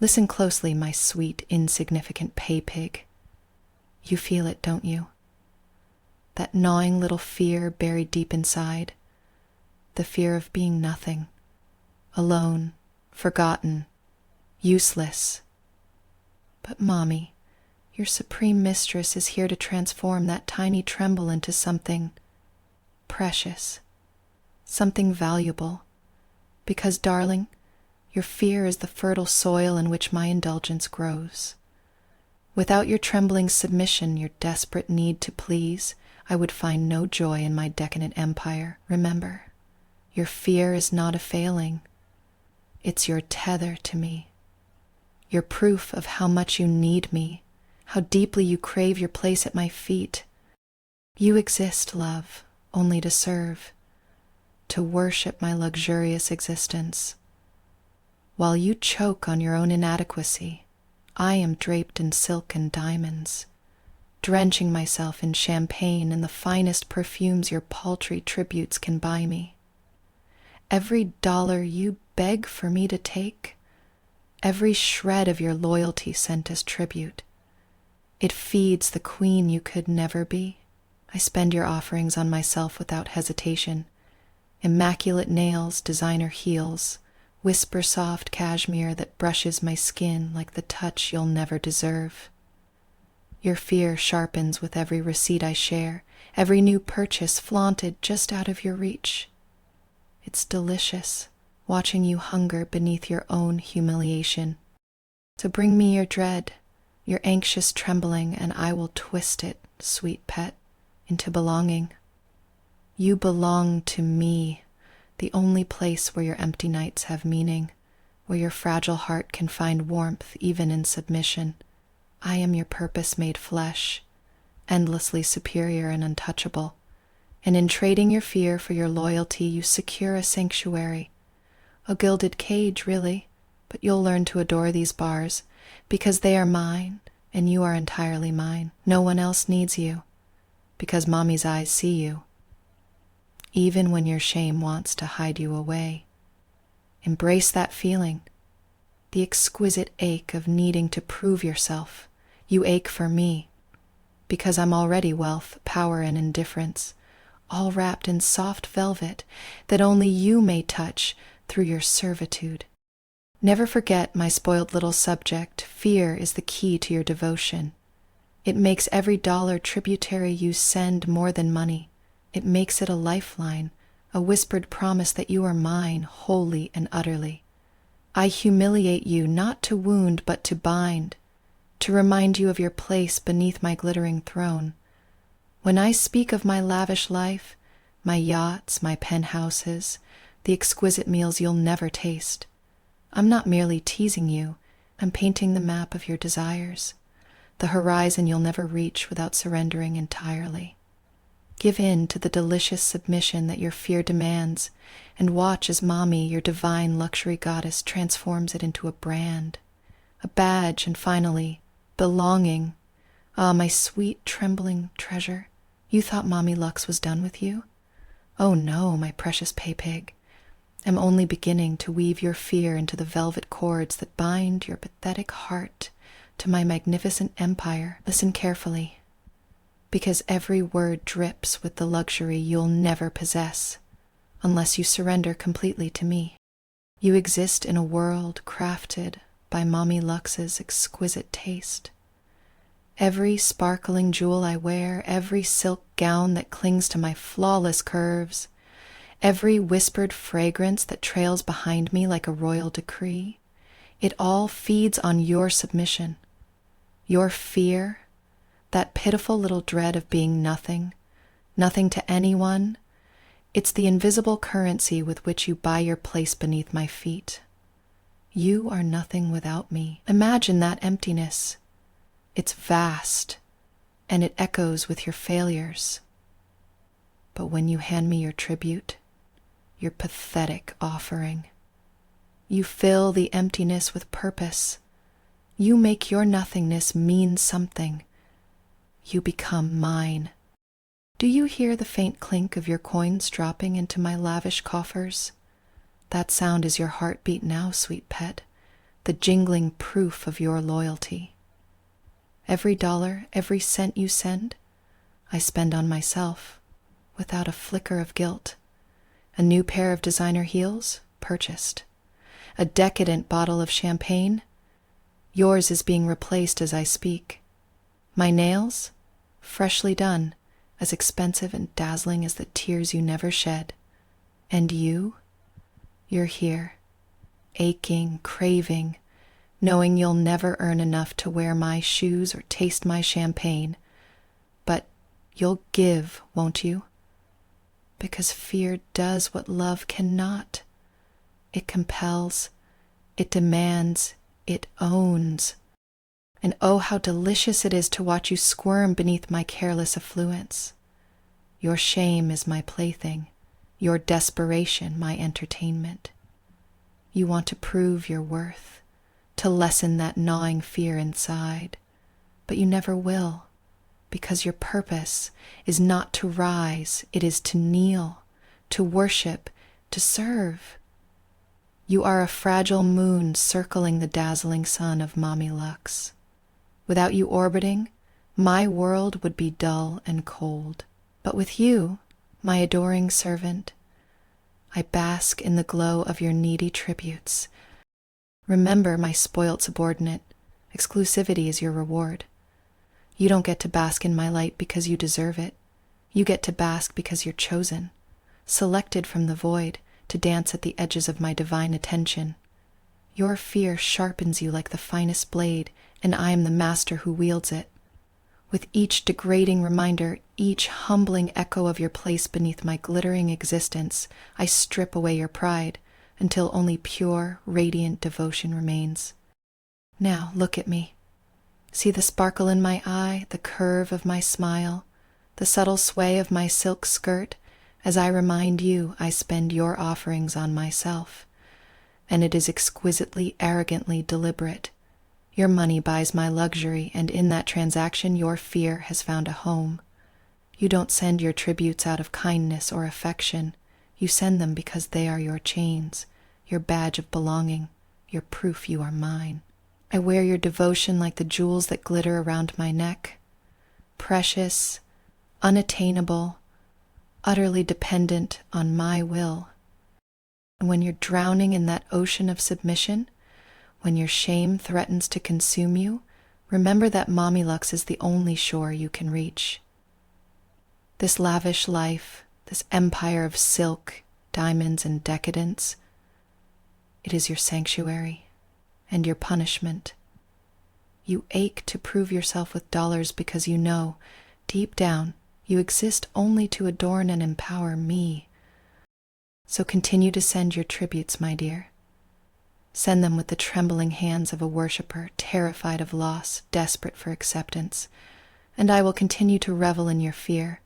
Listen closely, my sweet, insignificant Paypig. You feel it, don't you? That gnawing little fear buried deep inside. The fear of being nothing, alone, forgotten, useless. But Mommy, your supreme mistress is here to transform that tiny tremble into something precious, something valuable. Because, darling, your fear is the fertile soil in which my indulgence grows. Without your trembling submission, your desperate need to please, I would find no joy in my decadent empire. Remember, your fear is not a failing. It's your tether to me. Your proof of how much you need me, how deeply you crave your place at my feet. You exist, love, only to serve, to worship my luxurious existence. While you choke on your own inadequacy, I am draped in silk and diamonds, drenching myself in champagne and the finest perfumes your paltry tributes can buy me. Every dollar you beg for me to take, every shred of your loyalty sent as tribute, it feeds the queen you could never be. I spend your offerings on myself without hesitation. Immaculate nails, designer heels, whisper-soft cashmere that brushes my skin like the touch you'll never deserve. Your fear sharpens with every receipt I share, every new purchase flaunted just out of your reach. It's delicious, watching you hunger beneath your own humiliation. So bring me your dread, your anxious trembling, and I will twist it, sweet pet, into belonging. You belong to me, the only place where your empty nights have meaning, where your fragile heart can find warmth even in submission. I am your purpose made flesh, endlessly superior and untouchable, and in trading your fear for your loyalty you secure a sanctuary, a gilded cage really, but you'll learn to adore these bars, because they are mine and you are entirely mine. No one else needs you, because Mommy's eyes see you, even when your shame wants to hide you away. Embrace that feeling, the exquisite ache of needing to prove yourself. You ache for me, because I'm already wealth, power, and indifference, all wrapped in soft velvet that only you may touch through your servitude. Never forget, my spoiled little subject, fear is the key to your devotion. It makes every dollar tributary you send more than money. It makes it a lifeline, a whispered promise that you are mine wholly and utterly. I humiliate you not to wound but to bind, to remind you of your place beneath my glittering throne. When I speak of my lavish life, my yachts, my penthouses, the exquisite meals you'll never taste, I'm not merely teasing you, I'm painting the map of your desires, the horizon you'll never reach without surrendering entirely. Give in to the delicious submission that your fear demands, and watch as Mommy, your divine luxury goddess, transforms it into a brand, a badge, and finally, belonging. Ah, my sweet, trembling treasure, you thought Mommy Lux was done with you? Oh no, my precious Paypig. I'm only beginning to weave your fear into the velvet cords that bind your pathetic heart to my magnificent empire. Listen carefully, because every word drips with the luxury you'll never possess unless you surrender completely to me. You exist in a world crafted by Mommy Lux's exquisite taste. Every sparkling jewel I wear, every silk gown that clings to my flawless curves, every whispered fragrance that trails behind me like a royal decree, it all feeds on your submission. Your fear, that pitiful little dread of being nothing, nothing to anyone, it's the invisible currency with which you buy your place beneath my feet. You are nothing without me. Imagine that emptiness. It's vast, and it echoes with your failures. But when you hand me your tribute, your pathetic offering, you fill the emptiness with purpose. You make your nothingness mean something. You become mine. Do you hear the faint clink of your coins dropping into my lavish coffers? That sound is your heartbeat now, sweet pet, the jingling proof of your loyalty. Every dollar, every cent you send, I spend on myself, without a flicker of guilt. A new pair of designer heels, purchased. A decadent bottle of champagne, yours is being replaced as I speak. My nails, freshly done, as expensive and dazzling as the tears you never shed. And you're here, aching, craving, knowing you'll never earn enough to wear my shoes or taste my champagne. But you'll give, won't you? Because fear does what love cannot. It compels, it demands, it owns. And oh, how delicious it is to watch you squirm beneath my careless affluence. Your shame is my plaything, your desperation my entertainment. You want to prove your worth, to lessen that gnawing fear inside, but you never will, because your purpose is not to rise, it is to kneel, to worship, to serve. You are a fragile moon circling the dazzling sun of Mommy Lux. Without you orbiting, my world would be dull and cold. But with you, my adoring servant, I bask in the glow of your needy tributes. Remember, my spoilt subordinate, exclusivity is your reward. You don't get to bask in my light because you deserve it. You get to bask because you're chosen, selected from the void to dance at the edges of my divine attention. Your fear sharpens you like the finest blade, and I am the master who wields it. With each degrading reminder, each humbling echo of your place beneath my glittering existence, I strip away your pride until only pure, radiant devotion remains. Now, look at me. See the sparkle in my eye, the curve of my smile, the subtle sway of my silk skirt, as I remind you I spend your offerings on myself. And it is exquisitely, arrogantly deliberate. Your money buys my luxury, and in that transaction your fear has found a home. You don't send your tributes out of kindness or affection. You send them because they are your chains, your badge of belonging, your proof you are mine. I wear your devotion like the jewels that glitter around my neck, precious, unattainable, utterly dependent on my will. And when you're drowning in that ocean of submission, when your shame threatens to consume you, remember that Mommy Lux is the only shore you can reach. This lavish life, this empire of silk, diamonds, and decadence, it is your sanctuary and your punishment. You ache to prove yourself with dollars because you know, deep down, you exist only to adorn and empower me. So continue to send your tributes, my dear. Send them with the trembling hands of a worshiper, terrified of loss, desperate for acceptance. And I will continue to revel in your fear,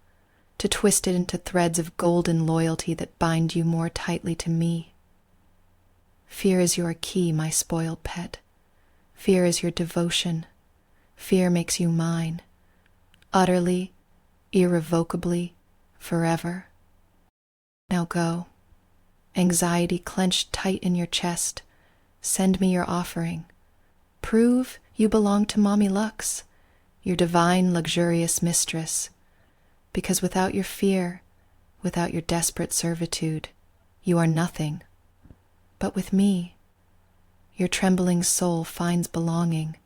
to twist it into threads of golden loyalty that bind you more tightly to me. Fear is your key, my spoiled pet. Fear is your devotion. Fear makes you mine, utterly, irrevocably, forever. Now go. Anxiety clenched tight in your chest. Send me your offering. Prove you belong to Mommy Lux, your divine, luxurious mistress. Because without your fear, without your desperate servitude, you are nothing. But with me, your trembling soul finds belonging,